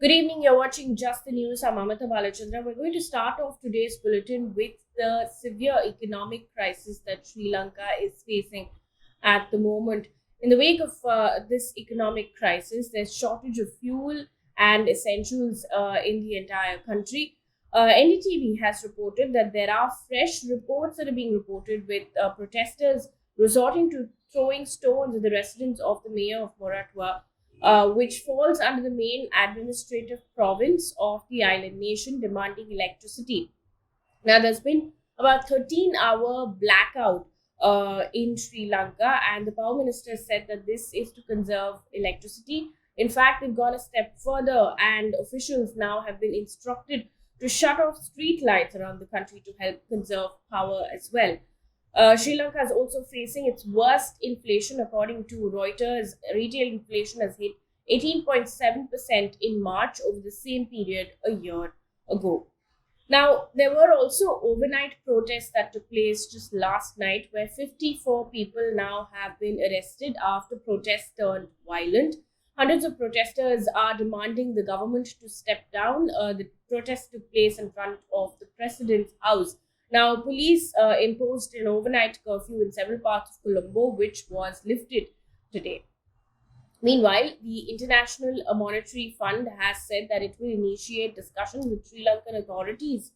Good evening. You're watching Just the News. I'm Amita Balachandra. We're going to start off today's bulletin with the severe economic crisis that Sri Lanka is facing at the moment. In the wake of this economic crisis, there's shortage of fuel and essentials in the entire country. NDTV has reported that there are fresh reports that are being reported with protesters resorting to throwing stones at the residence of the mayor of Moratwa, which falls under the main administrative province of the island nation, demanding electricity. Now, there's been about 13-hour blackout in Sri Lanka, and the power minister said that this is to conserve electricity. In fact, they've gone a step further, and officials now have been instructed to shut off street lights around the country to help conserve power as well. Sri Lanka is also facing its worst inflation. According to Reuters, retail inflation has hit 18.7% in March over the same period a year ago. Now, there were also overnight protests that took place just last night, where 54 people now have been arrested after protests turned violent. Hundreds of protesters are demanding the government to step down. The protest took place in front of the president's house. Now, police imposed an overnight curfew in several parts of Colombo, which was lifted today. Meanwhile, the International Monetary Fund has said that it will initiate discussions with Sri Lankan authorities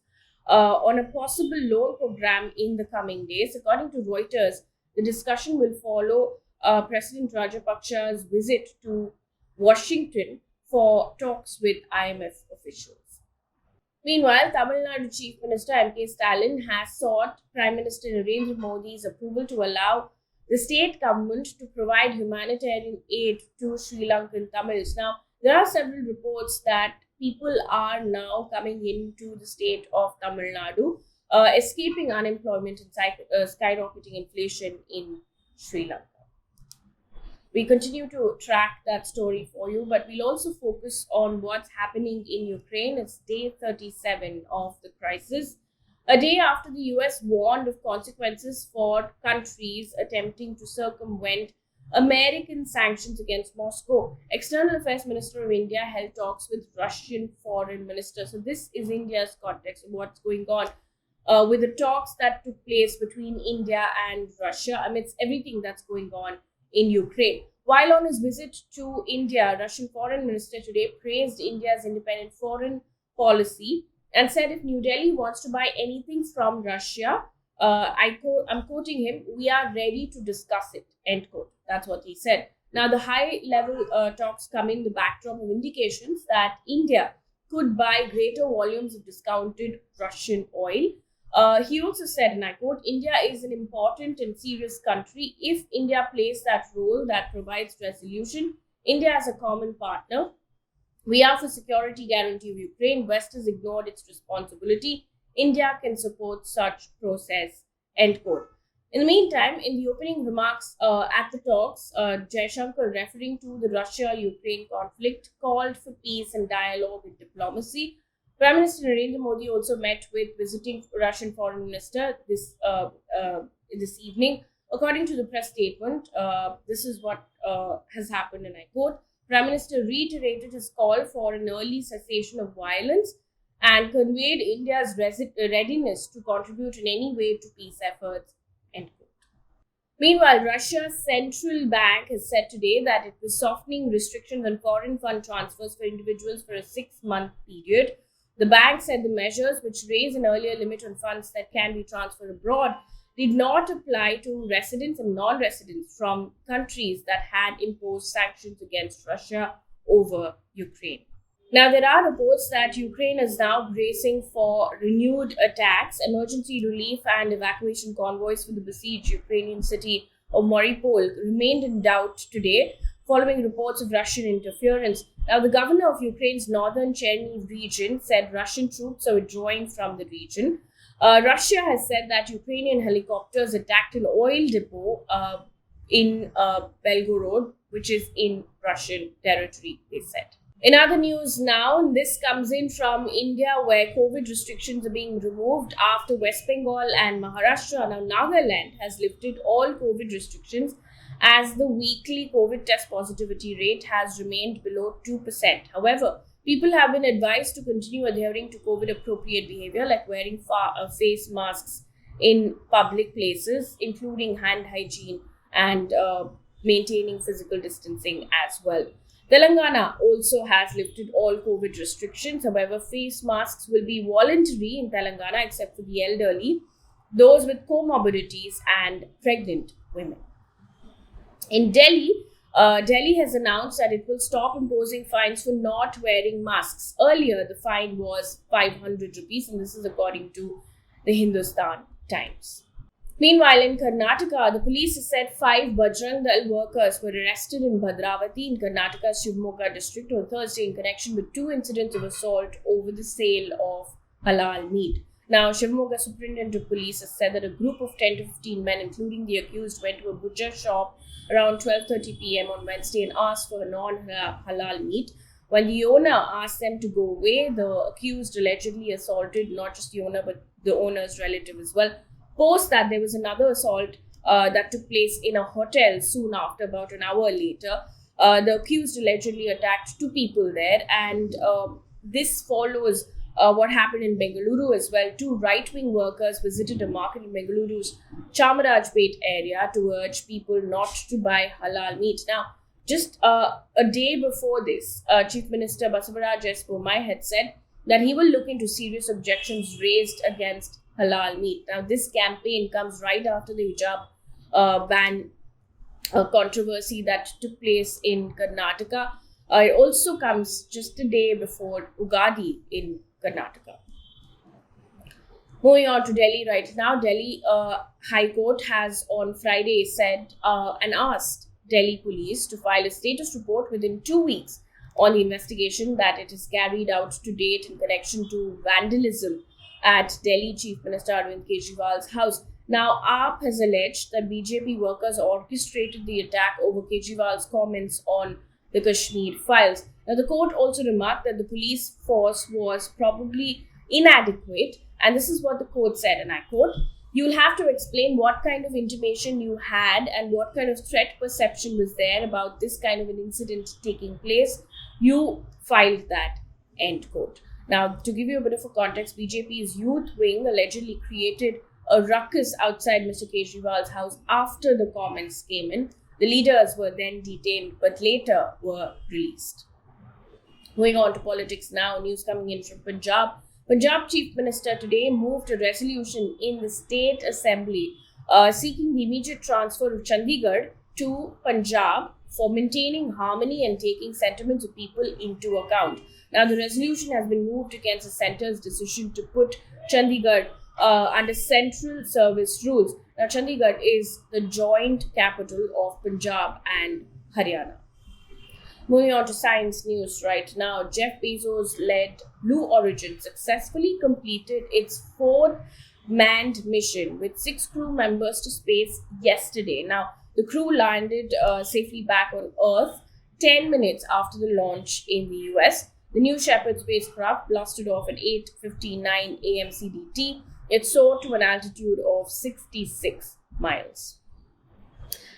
on a possible loan program in the coming days. According to Reuters, the discussion will follow President Rajapaksa's visit to Washington for talks with IMF officials. Meanwhile, Tamil Nadu Chief Minister M.K. Stalin has sought Prime Minister Narendra Modi's approval to allow the state government to provide humanitarian aid to Sri Lankan Tamils. Now, there are several reports that people are now coming into the state of Tamil Nadu, escaping unemployment and skyrocketing inflation in Sri Lanka. We continue to track that story for you, but we'll also focus on what's happening in Ukraine. It's day 37 of the crisis, a day after the US warned of consequences for countries attempting to circumvent American sanctions against Moscow. External Affairs Minister of India held talks with Russian Foreign Minister. So this is India's context of what's going on with the talks that took place between India and Russia amidst everything that's going on in Ukraine. While on his visit to India, Russian Foreign Minister today praised India's independent foreign policy and said if New Delhi wants to buy anything from Russia, I'm quoting him, we are ready to discuss it, end quote. That's what he said. Now, the high-level talks come in the backdrop of indications that India could buy greater volumes of discounted Russian oil. He also said, and I quote, India is an important and serious country. If India plays that role that provides resolution, India as a common partner, we are for security guarantee of Ukraine. West has ignored its responsibility. India can support such process, end quote. In the meantime, in the opening remarks at the talks, Jaishankar, referring to the Russia-Ukraine conflict, called for peace and dialogue and diplomacy. Prime Minister Narendra Modi also met with visiting Russian Foreign Minister this evening. According to the press statement, this is what has happened, and I quote, Prime Minister reiterated his call for an early cessation of violence and conveyed India's readiness to contribute in any way to peace efforts, end quote. Meanwhile, Russia's central bank has said today that it was softening restrictions on foreign fund transfers for individuals for a 6-month period. The bank said the measures, which raise an earlier limit on funds that can be transferred abroad, did not apply to residents and non-residents from countries that had imposed sanctions against Russia over Ukraine. Now, there are reports that Ukraine is now bracing for renewed attacks. Emergency relief and evacuation convoys for the besieged Ukrainian city of Mariupol remained in doubt today, following reports of Russian interference. Now, the governor of Ukraine's northern Chernihiv region said Russian troops are withdrawing from the region. Russia has said that Ukrainian helicopters attacked an oil depot in Belgorod, which is in Russian territory, they said. In other news now, this comes in from India, where COVID restrictions are being removed after West Bengal and Maharashtra. Now, Nagaland has lifted all COVID restrictions as the weekly COVID test positivity rate has remained below 2%. However, people have been advised to continue adhering to COVID appropriate behavior like wearing face masks in public places, including hand hygiene and maintaining physical distancing as well. Telangana also has lifted all COVID restrictions. However, face masks will be voluntary in Telangana except for the elderly, those with comorbidities, and pregnant women. In Delhi, Delhi has announced that it will stop imposing fines for not wearing masks. Earlier, the fine was 500 rupees, and this is according to the Hindustan Times. Meanwhile, in Karnataka, the police has said 5 Bajrang Dal workers were arrested in Bhadravati in Karnataka's Shivamogga district on Thursday in connection with 2 incidents of assault over the sale of halal meat. Now, Shivamogga Superintendent of Police has said that a group of 10 to 15 men, including the accused, went to a butcher shop around 12:30 p.m. on Wednesday and asked for non-halal meat. When the owner asked them to go away, the accused allegedly assaulted not just the owner but the owner's relative as well. Post that, there was another assault that took place in a hotel soon after, about an hour later. The accused allegedly attacked 2 people there, and this follows what happened in Bengaluru as well. 2 right-wing workers visited a market in Bengaluru's Chamarajpet area to urge people not to buy halal meat. Now, just a day before this, Chief Minister Basavaraj S. Bommai had said that he will look into serious objections raised against halal meat. Now, this campaign comes right after the hijab ban controversy that took place in Karnataka. It also comes just a day before Ugadi in Karnataka. Moving on to Delhi right now, Delhi High Court has on Friday said and asked Delhi police to file a status report within 2 weeks on the investigation that it has carried out to date in connection to vandalism at Delhi Chief Minister Arvind Kejriwal's house. Now, AAP has alleged that BJP workers orchestrated the attack over Kejriwal's comments on the Kashmir files. Now, the court also remarked that the police force was probably inadequate, and this is what the court said, and I quote, "You'll have to explain what kind of intimation you had and what kind of threat perception was there about this kind of an incident taking place. You filed that," end quote. Now, to give you a bit of a context, BJP's youth wing allegedly created a ruckus outside Mr. Kejriwal's house after the comments came in. The leaders were then detained, but later were released. Moving on to politics now, news coming in from Punjab. Punjab Chief Minister today moved a resolution in the State Assembly seeking the immediate transfer of Chandigarh to Punjab for maintaining harmony and taking sentiments of people into account. Now, the resolution has been moved against the centre's decision to put Chandigarh under central service rules. Now, Chandigarh is the joint capital of Punjab and Haryana. Moving on to science news right now, Jeff Bezos-led Blue Origin successfully completed its 4th manned mission with 6 crew members to space yesterday. Now, the crew landed safely back on Earth 10 minutes after the launch in the US. The New Shepard spacecraft blasted off at 8:59 a.m. CDT. It soared to an altitude of 66 miles.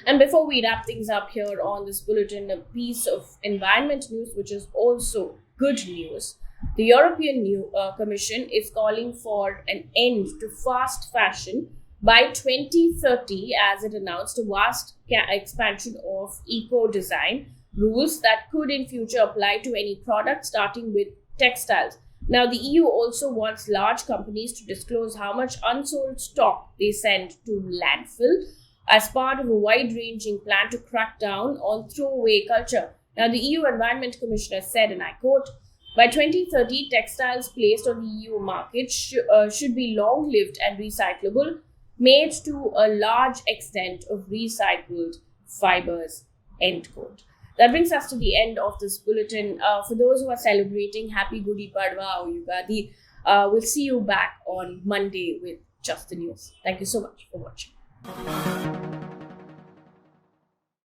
And before we wrap things up here on this bulletin, a piece of environment news, which is also good news. The European Commission is calling for an end to fast fashion by 2030, as it announced a vast expansion of eco-design rules that could in future apply to any product, starting with textiles. Now, the EU also wants large companies to disclose how much unsold stock they send to landfill as part of a wide-ranging plan to crack down on throwaway culture. Now, the EU Environment Commissioner said, and I quote, "By 2030, textiles placed on the EU market should be long-lived and recyclable, made to a large extent of recycled fibers," end quote. That brings us to the end of this bulletin. For those who are celebrating, happy Gudi Padwa or Ugadi. We'll see you back on Monday with Just the News. Thank you so much for watching.